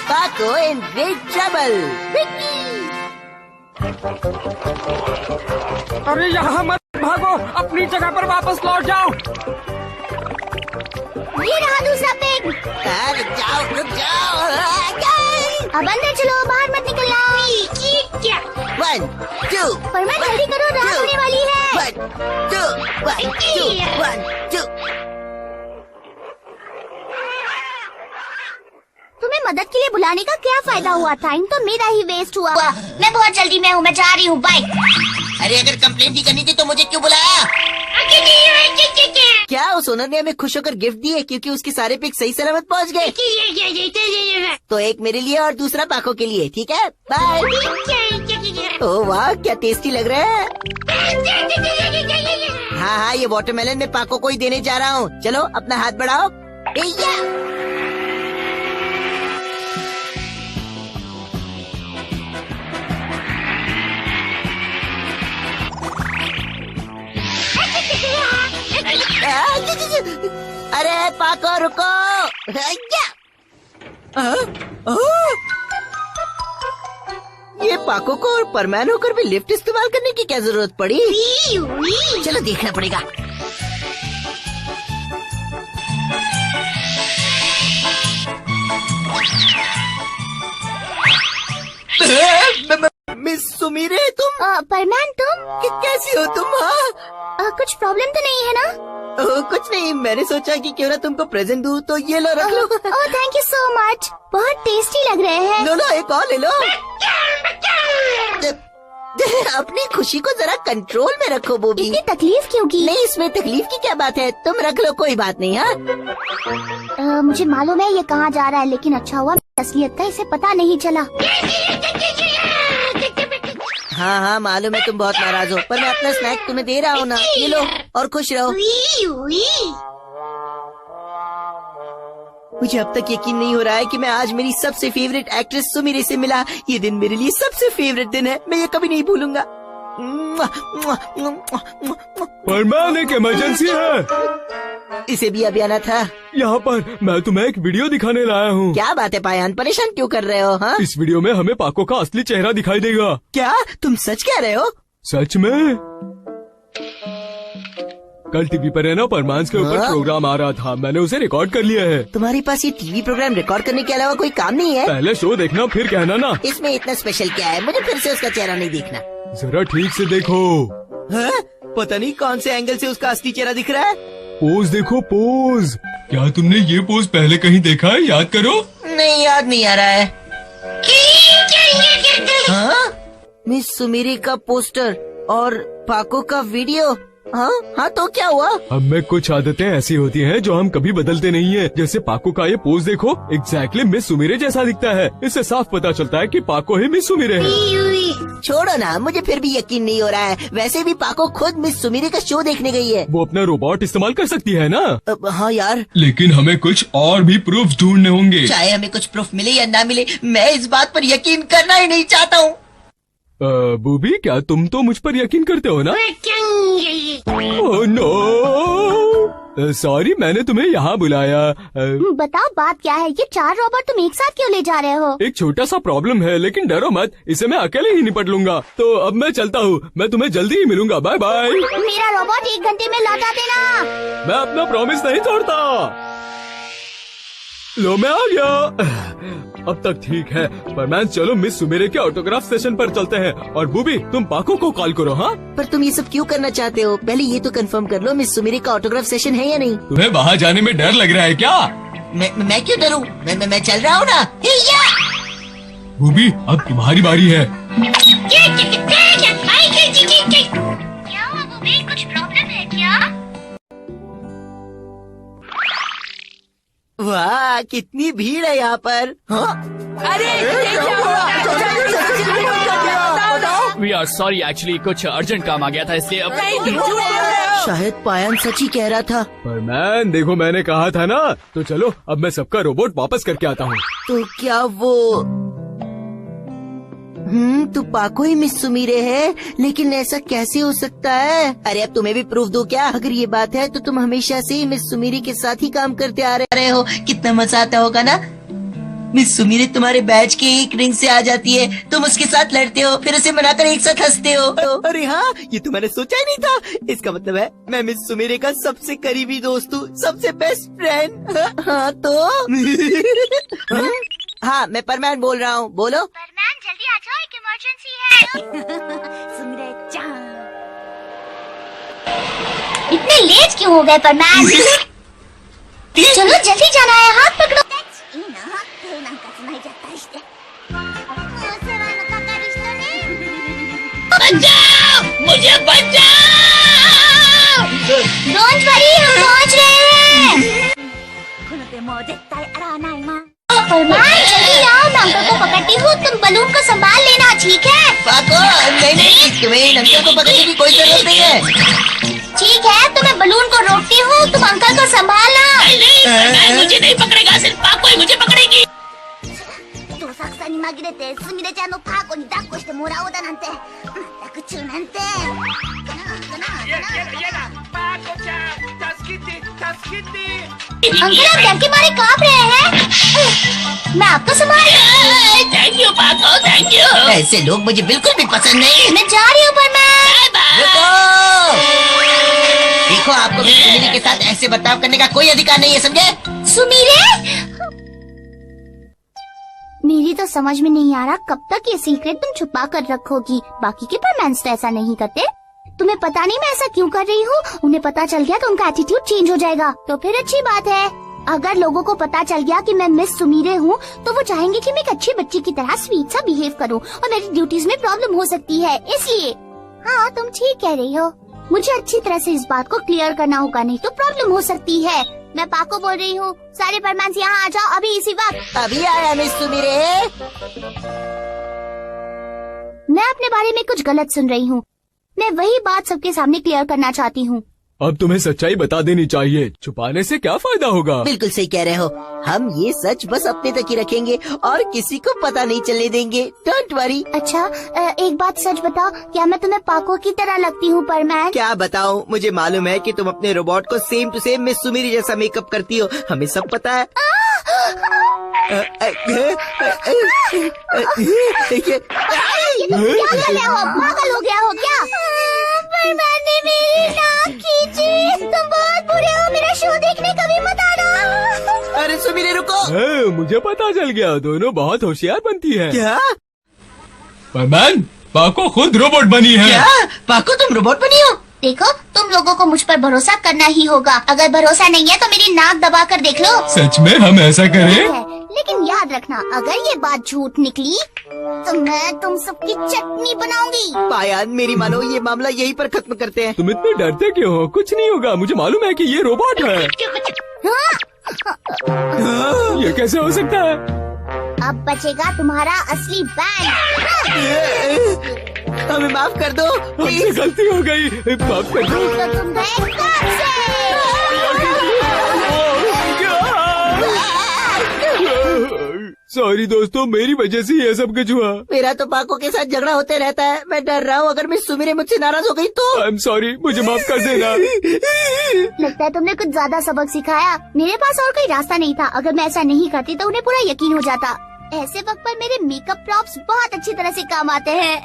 Paco in great trouble. अरे यहाँ मत भागो, अपनी जगह पर वापस लौट जाओ। ये रहा दूसरा पेग। रुक जाओ। अब अंदर चलो, बाहर मत निकलना। 1, 2। परमान जल्दी करो, रात होने वाली है। 1, 2, 1, 2, 1, 2। तुम्हें मदद के लिए बुलाने का क्या फायदा हुआ? टाइम तो मेरा ही वेस्ट हुआ। मैं बहुत जल्दी में हूँ, मैं जा रही हूँ, बाय। अरे अगर कंप्लेंट ही करनी थी तो मुझे क्यों बुलाया? क्या उस ओनर ने हमें खुश होकर गिफ्ट दिए क्योंकि उसके सारे पिक सही सलामत पहुंच गए? तो एक मेरे लिए और दूसरा पाको के लिए, ठीक है? बाय। ओह वाह, क्या टेस्टी लग रहा है। हाँ, ये वाटरमेलन में पाको को ही देने जा रहा हूँ। चलो अपना हाथ बढ़ाओ। अरे पाको रुको। ये पाको को और परमान होकर भी लिफ्ट इस्तेमाल करने की क्या जरूरत पड़ी? चलो देखना पड़ेगा। मिस सुमीरे तुम? परमान तुम? कैसी हो तुम? हाँ, कुछ प्रॉब्लम तो नहीं है ना? कुछ नहीं, मैंने सोचा कि क्यों ना तुमको प्रेजेंट दूं, तो ये लो रख लो। थैंक यू सो मच, बहुत टेस्टी लग रहे हैं। लो एक और ले लो। अपनी खुशी को जरा कंट्रोल में रखो बूबी। इतनी तकलीफ क्यों की? नहीं, इसमें तकलीफ की क्या बात है, तुम रख लो, कोई बात नहीं। हाँ, मुझे मालूम है ये कहाँ जा रहा है, लेकिन अच्छा हुआ असलियत का इसे पता नहीं चला। हाँ, मालूम है तुम बहुत नाराज हो, पर मैं अपना स्नैक तुम्हें दे रहा हूँ ना, ये लो और खुश रहो। मुझे अब तक यकीन नहीं हो रहा है कि मैं आज मेरी सबसे फेवरेट एक्ट्रेस सुमीरे से मिला। ये दिन मेरे लिए सबसे फेवरेट दिन है, मैं ये कभी नहीं भूलूंगा। परमान, एक इमरजेंसी है। इसे भी अभी आना था। यहाँ पर मैं तुम्हें एक वीडियो दिखाने लाया हूँ। क्या बात है पायान, परेशान क्यों कर रहे हो? हाँ, इस वीडियो में हमें पाको का असली चेहरा दिखाई देगा। क्या तुम सच कह रहे हो? सच में? कल टीवी पर है ना, परमान के ऊपर प्रोग्राम आ रहा था, मैंने उसे रिकॉर्ड कर लिया है। तुम्हारे पास ये टीवी प्रोग्राम रिकॉर्ड करने के अलावा कोई काम नहीं है? पहले शो देखना फिर कहना ना। इसमें इतना स्पेशल क्या है? मुझे फिर से उसका चेहरा नहीं देखना। जरा ठीक से देखो। पता नहीं कौन से एंगल से उसका असली चेहरा दिख रहा है। पोज देखो, पोज। क्या तुमने ये पोज पहले कहीं देखा है? याद करो। नहीं, याद नहीं आ रहा है। मिस सुमीरे का पोस्टर और पाको का वीडियो। हाँ, तो क्या हुआ? हम में कुछ आदतें ऐसी होती हैं जो हम कभी बदलते नहीं है। जैसे पाको का ये पोज देखो, एग्जैक्टली मिस सुमीरे जैसा दिखता है। इससे साफ पता चलता है कि पाको ही मिस सुमीरे है। छोड़ो ना, मुझे फिर भी यकीन नहीं हो रहा है। वैसे भी पाको खुद मिस सुमीरे का शो देखने गई है। वो अपना रोबोट इस्तेमाल कर सकती है ना? हाँ यार, लेकिन हमें कुछ और भी प्रूफ ढूंढने होंगे। चाहे हमें कुछ प्रूफ मिले या ना मिले, मैं इस बात पर यकीन करना ही नहीं चाहता हूँ। बूबी, क्या तुम तो मुझ पर यकीन करते हो ना? ओह नो, सॉरी, मैंने तुम्हें यहाँ बुलाया। बताओ बात क्या है? ये 4 रोबोट तुम एक साथ क्यों ले जा रहे हो? एक छोटा सा प्रॉब्लम है, लेकिन डरो मत, इसे मैं अकेले ही निपट लूंगा। तो अब मैं चलता हूँ, मैं तुम्हें जल्दी ही मिलूंगा। Bye bye. मेरा रोबोट 1 घंटे में लौटा देना। मैं अपना प्रॉमिस नहीं तोड़ता। लो, मैं आ गया। अब तक ठीक है। परमान, चलो मिस सुमीरे के ऑटोग्राफ सेशन पर चलते हैं। और बूबी, तुम पाको को कॉल करो। हाँ, पर तुम ये सब क्यों करना चाहते हो? पहले ये तो कंफर्म कर लो, मिस सुमीरे का ऑटोग्राफ सेशन है या नहीं? तुम्हें वहाँ जाने में डर लग रहा है क्या? मैं क्यों डरूं? मैं चल रहा हूँ ना। बूबी, अब तुम्हारी बारी है। क्या हुआ बूबी, कुछ प्रॉब्लम है क्या? वाह, कितनी भीड़ है यहाँ पर। अरे वी आर सॉरी, एक्चुअली कुछ अर्जेंट काम आ गया था, इसलिए अब शायद पायन सच ही कह रहा था। परमान, देखो मैंने कहा था ना। तो चलो, अब मैं सबका रोबोट वापस करके आता हूँ। तो क्या वो तो पाको ही मिस सुमीरे है, लेकिन ऐसा कैसे हो सकता है? अरे अब तुम्हें भी प्रूफ दो क्या? अगर ये बात है तो तुम हमेशा से ही मिस सुमीरे के साथ ही काम करते आ रहे हो। कितना मजा आता होगा ना? मिस सुमीरे तुम्हारे बैच के एक रिंग से आ जाती है, तुम उसके साथ लड़ते हो, फिर उसे मनाकर एक साथ हंसते हो। अरे हाँ, ये तो मैंने सोचा ही नहीं था। इसका मतलब है मैं मिस सुमीरे का सबसे करीबी दोस्त हूँ, सबसे बेस्ट फ्रेंड। हाँ तो हाँ, मैं परमैन बोल रहा हूँ, बोलो। परमैन जल्दी आ जाओ, एक इमरजेंसी है। सुमिरे जान, इतने लेट क्यों हो गए परमैन? चलो जल्दी जाना है, हाथ पकड़ो। बचाओ, मुझे बचाओ। डोंट वरी, हम पहुंच रहे हैं। परमैन जल्दी आओ, मैं अंकल को पकड़ती हूँ, तुम बलून को संभाल लेना, ठीक है? पाको, नहीं, तुम्हें इन अंकल को पकड़ने की कोई जरूरत नहीं है। ठीक है, तो मैं बलून को रोकती हूँ, तुम अंकल को संभालना। नहीं, मुझे नहीं पकड़ेगा, सिर्फ पाको ही मुझे पकड़ेगी। 浅草に紛れてすみれちゃんのパーコに抱っこしてもらおうだなんて、まったく中なんて。अंकल आप डर के मारे कांप रहे हैं, मैं आपको संभाल। थैंक यू पाको, थैंक यू। ऐसे लोग मुझे बिल्कुल भी पसंद नहीं। मैं जा रही हूँ परमैन। रुको, देखो आपको मिस सुमीरे के साथ ऐसे बर्ताव करने का कोई अधिकार नहीं है, समझे? सुमीरे, मेरी तो समझ में नहीं आ रहा कब तक ये सीक्रेट तुम छुपा कर रखोगी। बाकी के परमैन्स तो ऐसा नहीं करते। तुम्हें पता नहीं मैं ऐसा क्यों कर रही हूँ। उन्हें पता चल गया तो उनका एटीट्यूड चेंज हो जाएगा, तो फिर अच्छी बात है। अगर लोगों को पता चल गया कि मैं मिस सुमीरे हूँ तो वो चाहेंगे कि मैं एक अच्छी बच्ची की तरह स्वीट सा बिहेव करूँ, और मेरी ड्यूटीज में प्रॉब्लम हो सकती है, इसलिए। हाँ, तुम ठीक कह रही हो, मुझे अच्छी तरह से इस बात को क्लियर करना होगा, नहीं तो प्रॉब्लम हो सकती है। मैं पाको बोल रही हूँ, सारे परमैन्स यहाँ आ जाओ अभी, इसी वक्त। अभी आया मिस सुमीरे। मैं अपने बारे में कुछ गलत सुन रही हूँ, मैं वही बात सबके सामने क्लियर करना चाहती हूँ। अब तुम्हें सच्चाई बता देनी चाहिए, छुपाने से क्या फायदा होगा? बिल्कुल सही कह रहे हो, हम ये सच बस अपने तक ही रखेंगे और किसी को पता नहीं चलने देंगे, डोंट वरी। अच्छा, एक बात सच बताओ, क्या मैं तुम्हें पाको की तरह लगती हूँ परमैन? क्या बताऊँ, मुझे मालूम है कि तुम अपने रोबोट को same to same miss Sumire जैसा मेकअप करती हो, हमें सब पता है। क्या कर रहे हो, पागल हो गया हो क्या? परमैन ने मेरी नाक खींची, तुम बहुत बुरे हो, मेरा शो देखने कभी मत आना। अरे सुमीरे रुको। मुझे पता चल गया, दोनों बहुत होशियार बनती है। क्या? परमैन, पाको खुद रोबोट बनी है। क्या? पाको तुम रोबोट बनी हो? देखो, तुम लोगों को मुझ पर भरोसा करना ही होगा। अगर भरोसा नहीं है तो मेरी नाक दबा कर देख लो। सच में हम ऐसा करें? लेकिन याद रखना, अगर ये बात झूठ निकली तो मैं तुम सबकी चटनी बनाऊंगी। पायान, मेरी मानो, ये मामला यहीं पर खत्म करते हैं। तुम इतने डरते क्यों हो? कुछ नहीं होगा, मुझे मालूम है कि ये रोबोट है। ये कैसे हो सकता है? अब बचेगा तुम्हारा असली बैंड। हमें माफ कर दो, हमसे गलती हो गई, माफ कर दो। तो तुम गए कब से? सॉरी दोस्तों, मेरी वजह से ये सब कुछ हुआ। मेरा तो पाको के साथ झगड़ा होते रहता है, मैं डर रहा हूँ अगर मिस सुमीरे मुझसे नाराज हो गई तो। आई एम सॉरी, मुझे माफ कर देना। लगता है तुमने कुछ ज्यादा सबक सिखाया। मेरे पास और कोई रास्ता नहीं था, अगर मैं ऐसा नहीं करती तो उन्हें पूरा यकीन हो जाता। ऐसे वक्त पर मेरे मेकअप प्रॉप्स बहुत अच्छी तरह से काम आते हैं।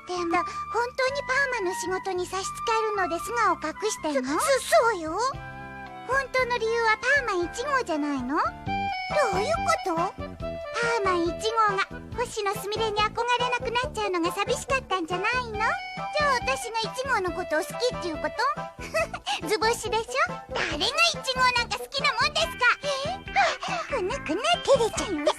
でも本当にパーマの仕事に差し支えるので素顔を隠してるの？そうよ。本当の理由はパーマ1号じゃないの？どういうこと？パーマ1号が星野すみれに憧れなくなっちゃうのが寂しかったんじゃないの？じゃあ私が1号のことを好きっていうこと？図星でしょ？誰が1号なんか好きなもんですか？くぬくぬ照れちゃって。